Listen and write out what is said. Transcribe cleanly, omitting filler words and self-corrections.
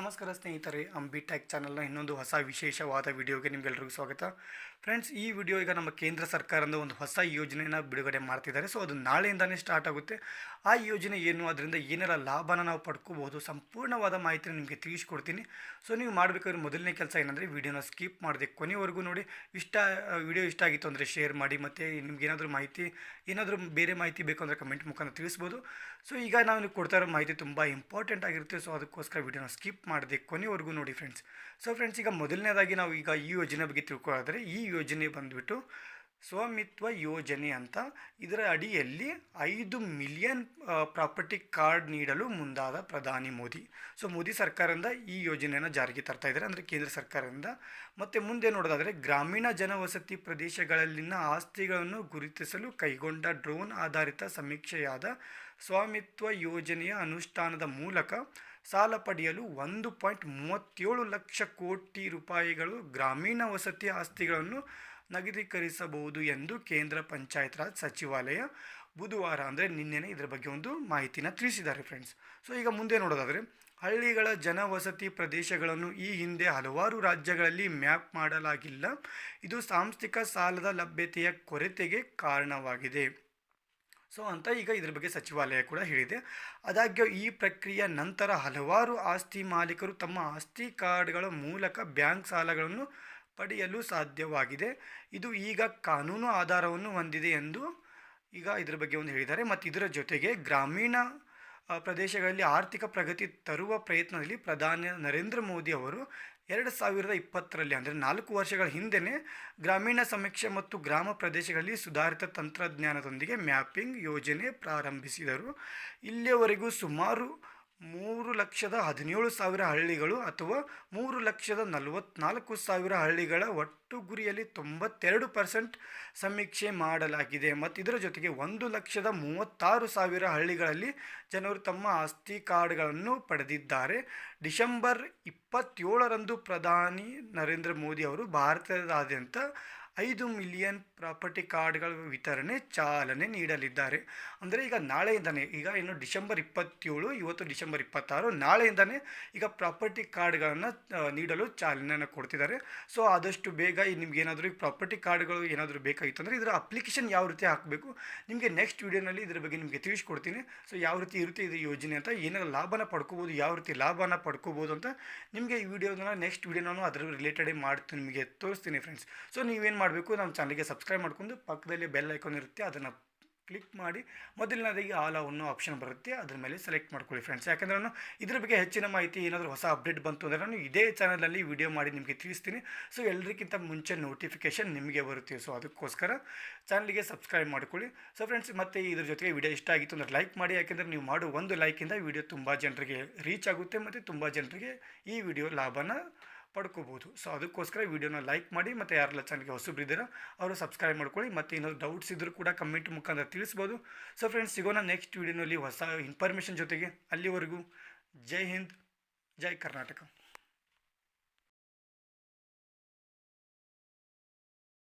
ನಮಸ್ಕಾರ ಸ್ನೇಹಿತರೆ, ಅಂಬಿಟೆಕ್ ಚಾನಲ್ನ ಇನ್ನೊಂದು ಹೊಸ ವಿಶೇಷವಾದ ವಿಡಿಯೋಗೆ ನಿಮಗೆಲ್ಲರಿಗೂ ಸ್ವಾಗತ. ಫ್ರೆಂಡ್ಸ್, ಈ ವಿಡಿಯೋ ಈಗ ನಮ್ಮ ಕೇಂದ್ರ ಸರ್ಕಾರದ ಒಂದು ಹೊಸ ಯೋಜನೆಯನ್ನು ಬಿಡುಗಡೆ ಮಾಡ್ತಿದ್ದಾರೆ. ಸೊ ಅದು ನಾಳೆಯಿಂದನೇ ಸ್ಟಾರ್ಟ್ ಆಗುತ್ತೆ. ಆ ಯೋಜನೆ ಏನು, ಅದರಿಂದ ಏನೆಲ್ಲ ಲಾಭನ ನಾವು ಪಡ್ಕೋಬಹುದು, ಸಂಪೂರ್ಣವಾದ ಮಾಹಿತಿನ ನಿಮಗೆ ತಿಳಿಸ್ಕೊಡ್ತೀನಿ. ಸೊ ನೀವು ಮಾಡಬೇಕಾದ್ರೆ ಮೊದಲನೇ ಕೆಲಸ ಏನಂದರೆ ವಿಡಿಯೋನ ಸ್ಕಿಪ್ ಮಾಡದೆ ಕೊನೆವರೆಗೂ ನೋಡಿ. ವಿಡಿಯೋ ಇಷ್ಟ ಆಗಿತ್ತು ಅಂದರೆ ಶೇರ್ ಮಾಡಿ, ಮತ್ತು ನಿಮ್ಗೆ ಏನಾದರೂ ಬೇರೆ ಮಾಹಿತಿ ಬೇಕು ಅಂದರೆ ಕಮೆಂಟ್ ಮುಖಾಂತರ ತಿಳಿಸ್ಬೋದು. ಸೊ ಈಗ ನಾವು ಕೊಡ್ತಾ ಇರೋ ಮಾಹಿತಿ ತುಂಬ ಇಂಪಾರ್ಟೆಂಟ್ ಆಗಿರುತ್ತೆ. ಸೊ ಅದಕ್ಕೋಸ್ಕರ ವಿಡಿಯೋನ ಸ್ಕಿಪ್ ಮಾಡದೆ ಕೊನೆವರೆಗೂ ನೋಡಿ ಫ್ರೆಂಡ್ಸ್. ಸೊ ಫ್ರೆಂಡ್ಸ್, ಈಗ ಮೊದಲನೇದಾಗಿ ನಾವು ಈಗ ಈ ಯೋಜನೆ ಬಗ್ಗೆ ತಿಳ್ಕೊಳ್ಳೋದ್ರೆ, ಈ ಯೋಜನೆ ಬಂದುಬಿಟ್ಟು ಸ್ವಾಮಿತ್ವ ಯೋಜನೆ ಅಂತ. ಇದರ ಅಡಿಯಲ್ಲಿ 5 ಮಿಲಿಯನ್ ಪ್ರಾಪರ್ಟಿ ಕಾರ್ಡ್ ನೀಡಲು ಮುಂದಾದ ಪ್ರಧಾನಿ ಮೋದಿ. ಸೊ ಮೋದಿ ಸರ್ಕಾರದಿಂದ ಈ ಯೋಜನೆಯನ್ನು ಜಾರಿಗೆ ತರ್ತಾ ಇದ್ದಾರೆ, ಅಂದರೆ ಕೇಂದ್ರ ಸರ್ಕಾರದಿಂದ. ಮತ್ತು ಮುಂದೆ ನೋಡೋದಾದರೆ, ಗ್ರಾಮೀಣ ಜನವಸತಿ ಪ್ರದೇಶಗಳಲ್ಲಿನ ಆಸ್ತಿಗಳನ್ನು ಗುರುತಿಸಲು ಕೈಗೊಂಡ ಡ್ರೋನ್ ಆಧಾರಿತ ಸಮೀಕ್ಷೆಯಾದ ಸ್ವಾಮಿತ್ವ ಯೋಜನೆಯ ಅನುಷ್ಠಾನದ ಮೂಲಕ ಸಾಲ ಪಡೆಯಲು 1.37 ಲಕ್ಷ ಕೋಟಿ ರೂಪಾಯಿಗಳು ಗ್ರಾಮೀಣ ವಸತಿ ಆಸ್ತಿಗಳನ್ನು ನಗದೀಕರಿಸಬಹುದು ಎಂದು ಕೇಂದ್ರ ಪಂಚಾಯತ್ ರಾಜ್ ಸಚಿವಾಲಯ ಬುಧವಾರ, ಅಂದರೆ ನಿನ್ನೆನೇ ಇದರ ಬಗ್ಗೆ ಒಂದು ಮಾಹಿತಿನ ತಿಳಿಸಿದ್ದಾರೆ ಫ್ರೆಂಡ್ಸ್. ಸೊ ಈಗ ಮುಂದೆ ನೋಡೋದಾದರೆ, ಹಳ್ಳಿಗಳ ಜನವಸತಿ ಪ್ರದೇಶಗಳನ್ನು ಈ ಹಿಂದೆ ಹಲವಾರು ರಾಜ್ಯಗಳಲ್ಲಿ ಮ್ಯಾಪ್ ಮಾಡಲಾಗಿಲ್ಲ. ಇದು ಸಾಂಸ್ಥಿಕ ಸಾಲದ ಲಭ್ಯತೆಯ ಕೊರತೆಗೆ ಕಾರಣವಾಗಿದೆ. ಸೊ ಅಂತ ಈಗ ಇದ್ರ ಬಗ್ಗೆ ಸಚಿವಾಲಯ ಕೂಡ ಹೇಳಿದೆ. ಆದಾಗ್ಯೂ ಈ ಪ್ರಕ್ರಿಯೆಯ ನಂತರ ಹಲವಾರು ಆಸ್ತಿ ಮಾಲೀಕರು ತಮ್ಮ ಆಸ್ತಿ ಕಾರ್ಡ್ಗಳ ಮೂಲಕ ಬ್ಯಾಂಕ್ ಸಾಲಗಳನ್ನು ಪಡೆಯಲು ಸಾಧ್ಯವಾಗಿದೆ. ಇದು ಈಗ ಕಾನೂನು ಆಧಾರವನ್ನು ಹೊಂದಿದೆ ಎಂದು ಈಗ ಇದರ ಬಗ್ಗೆ ಒಂದು ಹೇಳಿದ್ದಾರೆ. ಮತ್ತು ಇದರ ಜೊತೆಗೆ ಗ್ರಾಮೀಣ ಪ್ರದೇಶಗಳಲ್ಲಿ ಆರ್ಥಿಕ ಪ್ರಗತಿ ತರುವ ಪ್ರಯತ್ನದಲ್ಲಿ ಪ್ರಧಾನಿ ನರೇಂದ್ರ ಮೋದಿ ಅವರು 2020ರಲ್ಲಿ, ಅಂದರೆ 4 ವರ್ಷಗಳ ಹಿಂದೆಯೇ ಗ್ರಾಮೀಣ ಸಮೀಕ್ಷೆ ಮತ್ತು ಗ್ರಾಮ ಪ್ರದೇಶಗಳಲ್ಲಿ ಸುಧಾರಿತ ತಂತ್ರಜ್ಞಾನದೊಂದಿಗೆ ಮ್ಯಾಪಿಂಗ್ ಯೋಜನೆ ಪ್ರಾರಂಭಿಸಿದರು. ಇಲ್ಲಿಯವರೆಗೂ ಸುಮಾರು 3,17,000 ಹಳ್ಳಿಗಳು ಅಥವಾ 3,44,000 ಹಳ್ಳಿಗಳ ಒಟ್ಟು ಗುರಿಯಲ್ಲಿ 92% ಸಮೀಕ್ಷೆ ಮಾಡಲಾಗಿದೆ. ಮತ್ತು ಇದರ ಜೊತೆಗೆ 1,36,000 ಹಳ್ಳಿಗಳಲ್ಲಿ ಜನರು ತಮ್ಮ ಆಸ್ತಿ ಕಾರ್ಡ್ಗಳನ್ನು ಪಡೆದಿದ್ದಾರೆ. ಡಿಸೆಂಬರ್ 27ರಂದು ಪ್ರಧಾನಿ ನರೇಂದ್ರ ಮೋದಿ ಅವರು ಭಾರತದಾದ್ಯಂತ 5 ಮಿಲಿಯನ್ ಪ್ರಾಪರ್ಟಿ ಕಾರ್ಡ್ಗಳ ವಿತರಣೆ ಚಾಲನೆ ನೀಡಲಿದ್ದಾರೆ. ಅಂದರೆ ಈಗ ನಾಳೆಯಿಂದನೇ, ಈಗ ಇನ್ನು ಡಿಸೆಂಬರ್ 27, ಇವತ್ತು ಡಿಸೆಂಬರ್ 26, ನಾಳೆಯಿಂದನೇ ಈಗ ಪ್ರಾಪರ್ಟಿ ಕಾರ್ಡ್ಗಳನ್ನು ನೀಡಲು ಚಾಲನೆಯನ್ನು ಕೊಡ್ತಿದ್ದಾರೆ. ಸೊ ಆದಷ್ಟು ಬೇಗ ನಿಮ್ಗೆ ಏನಾದರೂ ಈ ಪ್ರಾಪರ್ಟಿ ಕಾರ್ಡ್ಗಳು ಏನಾದರೂ ಬೇಕಾಗಿತ್ತು ಅಂದರೆ ಇದರ ಅಪ್ಲಿಕೇಶನ್ ಯಾವ ರೀತಿ ಹಾಕಬೇಕು, ನಿಮಗೆ ನೆಕ್ಸ್ಟ್ ವೀಡಿಯೋನಲ್ಲಿ ಇದರ ಬಗ್ಗೆ ನಿಮಗೆ ತಿಳಿಸ್ಕೊಡ್ತೀನಿ. ಸೊ ಯಾವ ರೀತಿ ಇರುತ್ತೆ ಇದು ಯೋಜನೆ ಅಂತ, ಏನೆಲ್ಲ ಲಾಭನ ಪಡ್ಕೋಬೋದು, ಯಾವ ರೀತಿ ಲಾಭನ ಪಡ್ಕೋಬೋದು ಅಂತ ನಿಮಗೆ ಈ ವಿಡಿಯೋನ ನೆಕ್ಸ್ಟ್ ವೀಡಿಯೋ ನಾನು ಅದರ ರಿಲೇಟೆಡೇ ಮಾಡ್ತೀನಿ, ನಿಮಗೆ ತೋರಿಸ್ತೀನಿ ಫ್ರೆಂಡ್ಸ್. ಸೊ ನೀವೇನು ಮಾಡಬೇಕು, ನಮ್ಮ ಚಾನಲ್ಗೆ ಸಬ್ಸ್ಕ್ರೈಬ್ ಮಾಡ್ಕೊಂಡು ಪಕ್ಕದಲ್ಲಿ ಬೆಲ್ ಐಕಾನ್ ಇರುತ್ತೆ, ಅದನ್ನು ಕ್ಲಿಕ್ ಮಾಡಿ ಮೊದಲನೇದಾಗಿ ಆಲ್ ಅನ್ನೋ ಆಪ್ಷನ್ ಬರುತ್ತೆ, ಅದ್ರ ಮೇಲೆ ಸೆಲೆಕ್ಟ್ ಮಾಡ್ಕೊಳ್ಳಿ ಫ್ರೆಂಡ್ಸ್. ಯಾಕಂದರೆ ನಾನು ಇದ್ರ ಬಗ್ಗೆ ಹೆಚ್ಚಿನ ಮಾಹಿತಿ ಏನಾದರೂ ಹೊಸ ಅಪ್ಡೇಟ್ ಬಂತು ಅಂದರೆ ನಾನು ಇದೇ ಚಾನಲಲ್ಲಿ ವಿಡಿಯೋ ಮಾಡಿ ನಿಮಗೆ ತಿಳಿಸ್ತೀನಿ. ಸೊ ಎಲ್ಲರಿಗಿಂತ ಮುಂಚೆ ನೋಟಿಫಿಕೇಷನ್ ನಿಮಗೆ ಬರುತ್ತೆ. ಸೊ ಅದಕ್ಕೋಸ್ಕರ ಚಾನಲ್ಗೆ ಸಬ್ಸ್ಕ್ರೈಬ್ ಮಾಡ್ಕೊಳ್ಳಿ. ಸೊ ಫ್ರೆಂಡ್ಸ್, ಮತ್ತು ಇದ್ರ ಜೊತೆಗೆ ವಿಡಿಯೋ ಇಷ್ಟ ಆಗಿತ್ತು ಅಂದರೆ ಲೈಕ್ ಮಾಡಿ. ಯಾಕೆಂದರೆ ನೀವು ಮಾಡೋ ಒಂದು ಲೈಕಿಂದ ವಿಡಿಯೋ ತುಂಬ ಜನರಿಗೆ ರೀಚ್ ಆಗುತ್ತೆ ಮತ್ತು ತುಂಬ ಜನರಿಗೆ ಈ ವಿಡಿಯೋ ಲಾಭನ ಪಡ್ಕೋಬೋದು. ಸೊ ಅದಕ್ಕೋಸ್ಕರ ವಿಡಿಯೋನ ಲೈಕ್ ಮಾಡಿ, ಮತ್ತು ಯಾರೆಲ್ಲ ಚಾನಲ್ಗೆ ಹೊಸಬ್ರಿದ್ದೀರಾ ಅವರು ಸಬ್ಸ್ಕ್ರೈಬ್ ಮಾಡ್ಕೊಳ್ಳಿ. ಮತ್ತು ಏನಾದರೂ ಡೌಟ್ಸ್ ಇದ್ದರೂ ಕೂಡ ಕಮೆಂಟ್ ಮುಖಾಂತರ ತಿಳಿಸ್ಬೋದು. ಸೊ ಫ್ರೆಂಡ್ಸ್, ಸಿಗೋಣ ನೆಕ್ಸ್ಟ್ ವಿಡಿಯೋನಲ್ಲಿ ಹೊಸ ಇನ್ಫಾರ್ಮೇಷನ್ ಜೊತೆಗೆ. ಅಲ್ಲಿವರೆಗೂ ಜೈ ಹಿಂದ್, ಜೈ ಕರ್ನಾಟಕ.